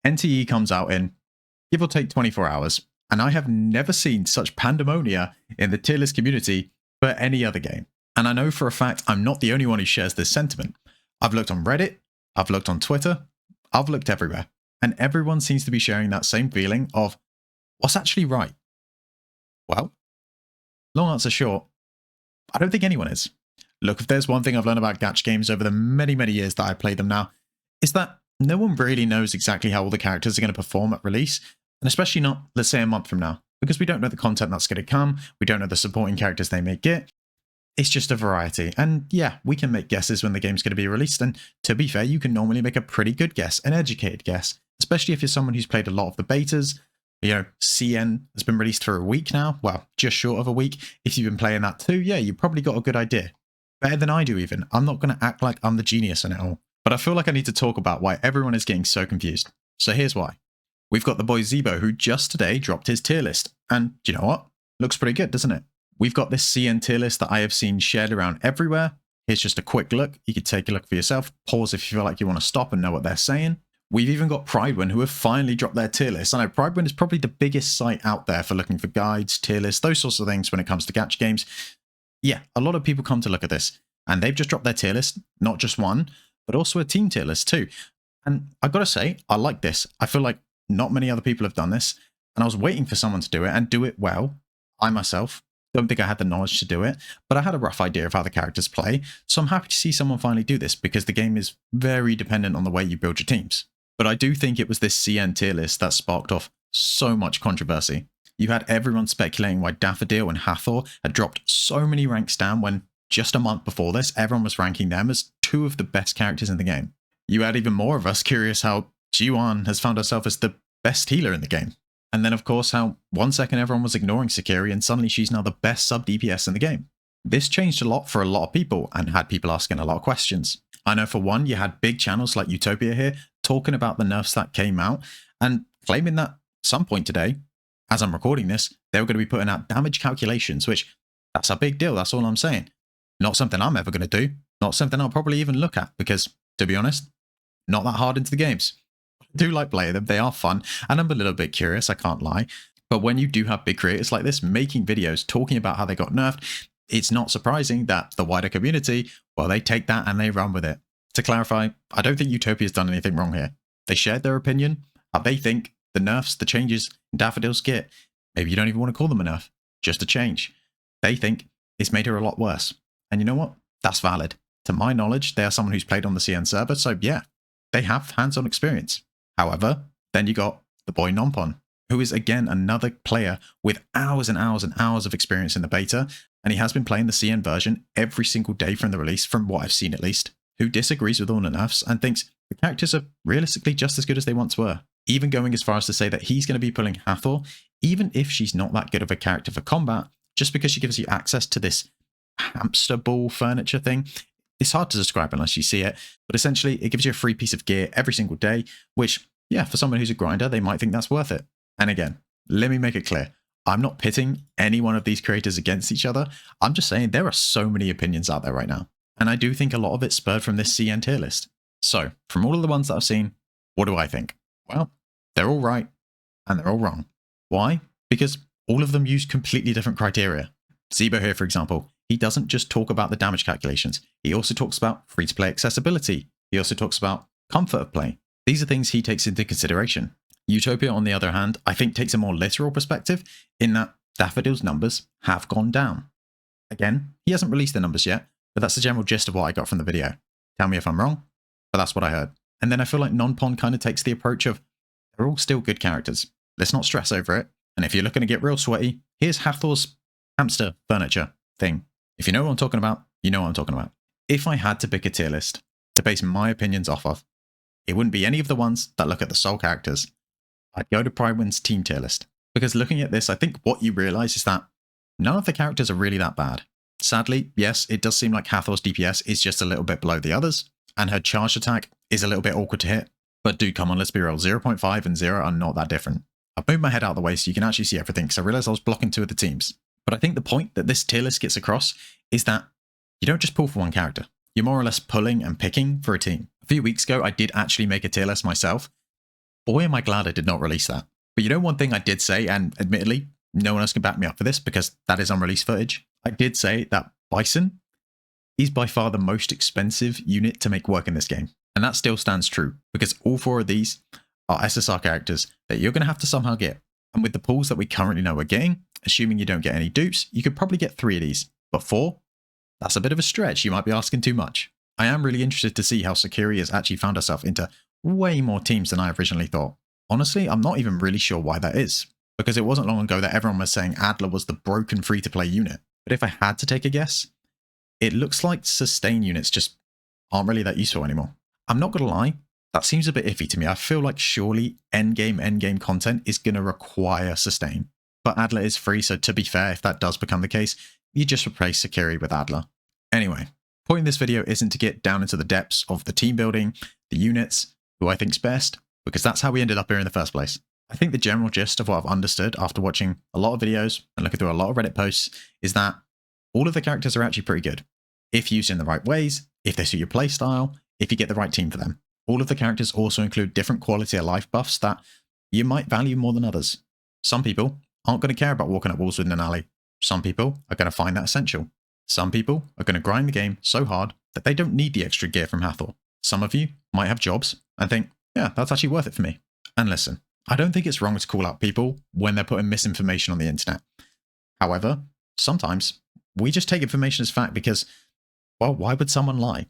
NTE comes out in, give or take 24 hours, and I have never seen such pandemonia in the tier list community for any other game. And I know for a fact I'm not the only one who shares this sentiment. I've looked on Reddit, I've looked on Twitter, I've looked everywhere, and everyone seems to be sharing that same feeling of, what's actually right? Well, long answer short, I don't think anyone is. Look, if there's one thing I've learned about gacha games over the many, many years that I've played them now, is that no one really knows exactly how all the characters are going to perform at release, and especially not, let's say, a month from now, because we don't know the content that's going to come, we don't know the supporting characters they may get. It's just a variety, and yeah, we can make guesses when the game's going to be released, and to be fair, you can normally make a pretty good guess, an educated guess, especially if you're someone who's played a lot of the betas. You know, CN has been released for a week now, well, just short of a week. If you've been playing that too, yeah, you probably got a good idea. Better than I do even. I'm not going to act like I'm the genius in it all. But I feel like I need to talk about why everyone is getting so confused. So here's why. We've got the boy Zebo, who just today dropped his tier list. And do you know what? Looks pretty good, doesn't it? We've got this CN tier list that I have seen shared around everywhere. Here's just a quick look. You could take a look for yourself. Pause if you feel like you want to stop and know what they're saying. We've even got Pridewin, who have finally dropped their tier list. I know Pridewin is probably the biggest site out there for looking for guides, tier lists, those sorts of things when it comes to gacha games. Yeah, a lot of people come to look at this. And they've just dropped their tier list, not just one, but also a team tier list too. And I gotta say, I like this. I feel like not many other people have done this, and I was waiting for someone to do it and do it well. I myself don't think I had the knowledge to do it, but I had a rough idea of how the characters play, so I'm happy to see someone finally do this because the game is very dependent on the way you build your teams. But I do think it was this CN tier list that sparked off so much controversy. You had everyone speculating why Daffodil and Hathor had dropped so many ranks down when just a month before this, everyone was ranking them as two of the best characters in the game. You had even more of us curious how Jiwan has found herself as the best healer in the game. And then of course how 1 second everyone was ignoring Sakiri and suddenly she's now the best sub DPS in the game. This changed a lot for a lot of people and had people asking a lot of questions. I know for one, you had big channels like Utopia here talking about the nerfs that came out and claiming that at some point today, as I'm recording this, they were going to be putting out damage calculations, which that's a big deal, that's all I'm saying. Not something I'm ever going to do, not something I'll probably even look at because, to be honest, not that hard into the games. I do like playing them, they are fun, and I'm a little bit curious, I can't lie. But when you do have big creators like this making videos talking about how they got nerfed, it's not surprising that the wider community, well, they take that and they run with it. To clarify, I don't think Utopia's done anything wrong here. They shared their opinion, how they think the nerfs, the changes Daffodils get, maybe you don't even want to call them a nerf, just a change. They think it's made her a lot worse. And you know what? That's valid. To my knowledge, they are someone who's played on the CN server, so yeah, they have hands-on experience. However, then you got the boy Nompon, who is again another player with hours and hours and hours of experience in the beta, and he has been playing the CN version every single day from the release, from what I've seen at least, who disagrees with all the nerfs and thinks the characters are realistically just as good as they once were. Even going as far as to say that he's going to be pulling Hathor, even if she's not that good of a character for combat, just because she gives you access to this hamster ball furniture thing. It's hard to describe unless you see it, but essentially it gives you a free piece of gear every single day, which, yeah, for someone who's a grinder, they might think that's worth it. And again, let me make it clear. I'm not pitting any one of these creators against each other. I'm just saying there are so many opinions out there right now. And I do think a lot of it spurred from this CN tier list. So, from all of the ones that I've seen, what do I think? Well, they're all right, and they're all wrong. Why? Because all of them use completely different criteria. Zebo here, for example, he doesn't just talk about the damage calculations. He also talks about free-to-play accessibility. He also talks about comfort of play. These are things he takes into consideration. Utopia, on the other hand, I think takes a more literal perspective in that Daffodil's numbers have gone down. Again, he hasn't released the numbers yet, but that's the general gist of what I got from the video. Tell me if I'm wrong, but that's what I heard. And then I feel like Nonpon kind of takes the approach of, they're all still good characters. Let's not stress over it. And if you're looking to get real sweaty, here's Hathor's hamster furniture thing. If you know what I'm talking about, you know what I'm talking about. If I had to pick a tier list to base my opinions off of, it wouldn't be any of the ones that look at the sole characters. I'd go to Pridewin's team tier list. Because looking at this, I think what you realize is that none of the characters are really that bad. Sadly, yes, it does seem like Hathor's DPS is just a little bit below the others, and her charged attack is a little bit awkward to hit. But dude, come on, let's be real, 0.5 and 0 are not that different. I've moved my head out of the way so you can actually see everything, because I realized I was blocking two of the teams. But I think the point that this tier list gets across is that you don't just pull for one character. You're more or less pulling and picking for a team. A few weeks ago, I did actually make a tier list myself. Boy, am I glad I did not release that. But you know one thing I did say, and admittedly, no one else can back me up for this because that is unreleased footage. I did say that Bison is by far the most expensive unit to make work in this game. And that still stands true because all 4 of these are SSR characters that you're going to have to somehow get. And with the pools that we currently know we're getting, assuming you don't get any dupes, you could probably get 3 of these. But 4? That's a bit of a stretch. You might be asking too much. I am really interested to see how Sakuri has actually found herself into way more teams than I originally thought. Honestly, I'm not even really sure why that is, because it wasn't long ago that everyone was saying Adler was the broken free-to-play unit. But if I had to take a guess, it looks like sustain units just aren't really that useful anymore. I'm not going to lie, that seems a bit iffy to me. I feel like surely endgame content is going to require sustain. But Adler is free, so to be fair, if that does become the case, you just replace Sakuri with Adler. Anyway, point in this video isn't to get down into the depths of the team building, the units, who I think's best, because that's how we ended up here in the first place. I think the general gist of what I've understood after watching a lot of videos and looking through a lot of Reddit posts is that all of the characters are actually pretty good. If used in the right ways, if they suit your playstyle, if you get the right team for them. All of the characters also include different quality of life buffs that you might value more than others. Some people aren't going to care about walking up walls within an alley. Some people are going to find that essential. Some people are going to grind the game so hard that they don't need the extra gear from Hathor. Some of you might have jobs and think, yeah, that's actually worth it for me. And listen, I don't think it's wrong to call out people when they're putting misinformation on the internet. However, sometimes we just take information as fact because, well, why would someone lie?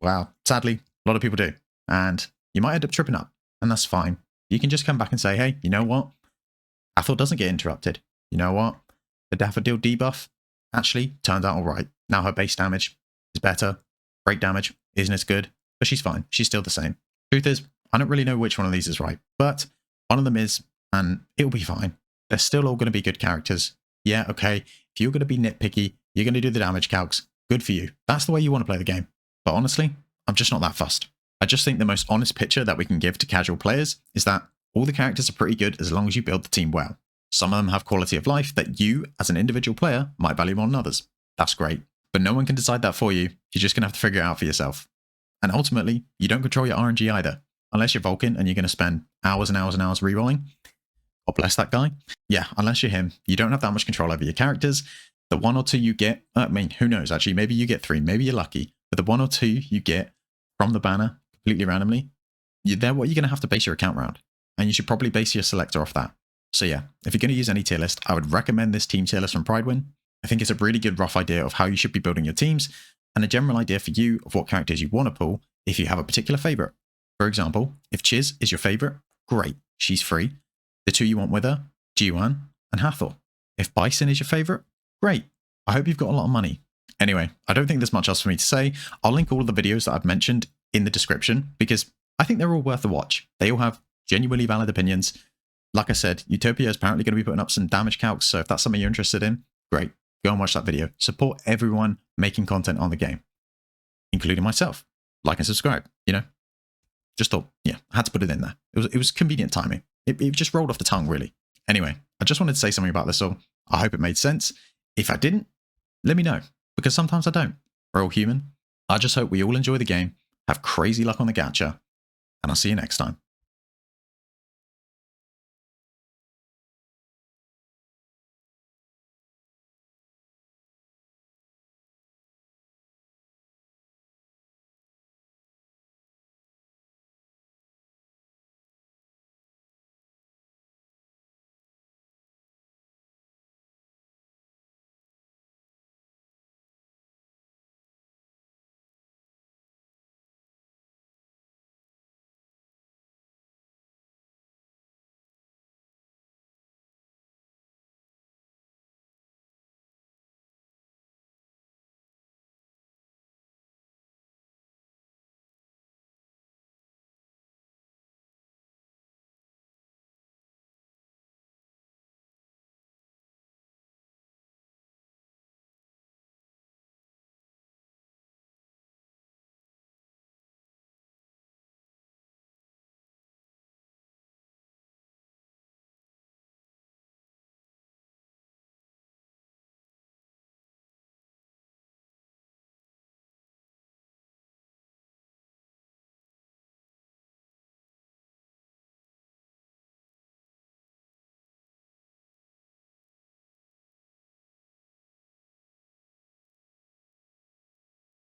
Well, sadly, a lot of people do. And you might end up tripping up, and that's fine. You can just come back and say, hey, you know what? Hathor doesn't get interrupted. You know what? The Daffodil debuff actually turned out all right. Now her base damage is better. Break damage isn't as good, but she's fine. She's still the same. Truth is, I don't really know which one of these is right, but one of them is, and it'll be fine. They're still all going to be good characters. Yeah, okay, if you're going to be nitpicky, you're going to do the damage calcs. Good for you. That's the way you want to play the game. But honestly, I'm just not that fussed. I just think the most honest picture that we can give to casual players is that all the characters are pretty good as long as you build the team well. Some of them have quality of life that you, as an individual player, might value more than others. That's great. But no one can decide that for you. You're just going to have to figure it out for yourself. And ultimately, you don't control your RNG either. Unless you're Vulcan and you're going to spend hours and hours and hours rerolling. God bless that guy. Yeah, unless you're him, you don't have that much control over your characters. The 1 or 2 you get, I mean, who knows? Actually, maybe you get 3, maybe you're lucky. But the 1 or 2 you get from the banner, completely randomly, they're what you're going to have to base your account around. And you should probably base your selector off that. So yeah, if you're going to use any tier list, I would recommend this team tier list from Pridewin. I think it's a really good rough idea of how you should be building your teams, and a general idea for you of what characters you want to pull if you have a particular favourite. For example, if Chiz is your favourite, great, she's free. The 2 you want with her, G1 and Hathor. If Bison is your favourite, great. I hope you've got a lot of money. Anyway, I don't think there's much else for me to say. I'll link all of the videos that I've mentioned in the description because I think they're all worth a watch. They all have genuinely valid opinions. Like I said, Utopia is apparently going to be putting up some damage calcs, so if that's something you're interested in, great. Go and watch that video. Support everyone making content on the game, including myself. Like and subscribe, you know? Just thought, yeah, I had to put it in there. It was convenient timing. It just rolled off the tongue, really. Anyway, I just wanted to say something about this, so I hope it made sense. If I didn't, let me know, because sometimes I don't. We're all human. I just hope we all enjoy the game, have crazy luck on the gacha, and I'll see you next time.